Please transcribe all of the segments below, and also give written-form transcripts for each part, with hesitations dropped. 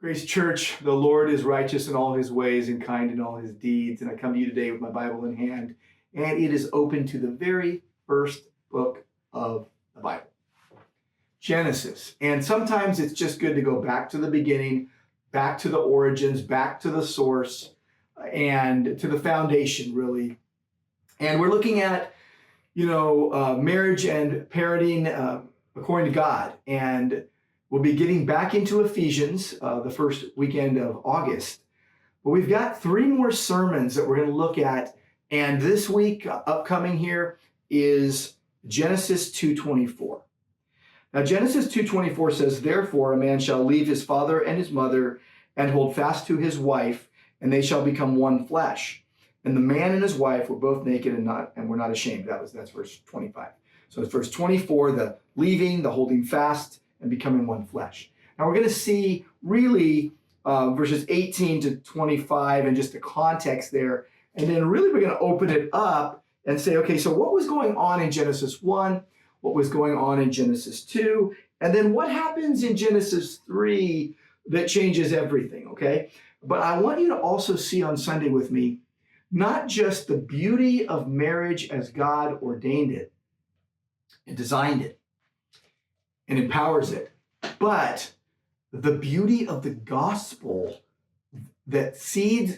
Grace Church, the Lord is righteous in all his ways and kind in all his deeds. And I come to you today with my Bible in hand, and it is open to the very first book of the Bible, Genesis. And sometimes it's just good to go back to the beginning, back to the origins, back to the source, and to the foundation, really. And we're looking at, marriage and parenting according to God. And we'll be getting back into Ephesians the first weekend of August. But we've got 3 more sermons that we're going to look at. And this week, upcoming here, is Genesis 2:24. Now, Genesis 2:24 says, "Therefore a man shall leave his father and his mother and hold fast to his wife, and they shall become one flesh. And the man and his wife were both naked and were not ashamed." That's verse 25. So it's verse 24, the leaving, the holding fast, and becoming one flesh. Now we're going to see really verses 18 to 25 and just the context there. And then really we're going to open it up and say, okay, so what was going on in Genesis 1? What was going on in Genesis 2? And then what happens in Genesis 3 that changes everything, okay? But I want you to also see on Sunday with me, not just the beauty of marriage as God ordained it and designed it and empowers it, but the beauty of the gospel, that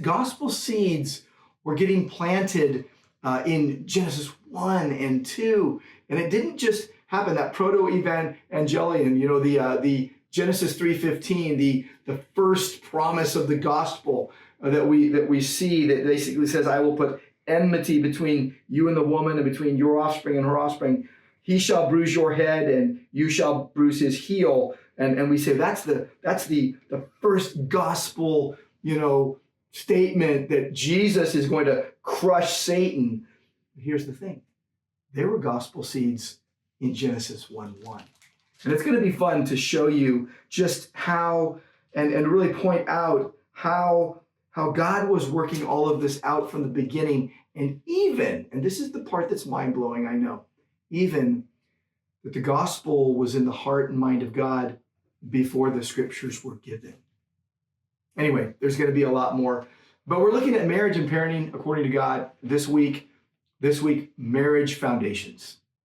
gospel seeds were getting planted in Genesis 1 and 2. And it didn't just happen, that proto-evangelion, the Genesis 3:15, the first promise of the gospel that we see that basically says, "I will put enmity between you and the woman and between your offspring and her offspring. He shall bruise your head and you shall bruise his heel." And we say that's the first gospel, statement that Jesus is going to crush Satan. Here's the thing. There were gospel seeds in Genesis 1:1. And it's going to be fun to show you just how, and really point out how God was working all of this out from the beginning. And this is the part that's mind-blowing, I know, even that the gospel was in the heart and mind of God before the scriptures were given. Anyway, there's going to be a lot more. But we're looking at marriage and parenting according to God this week. Marriage foundations.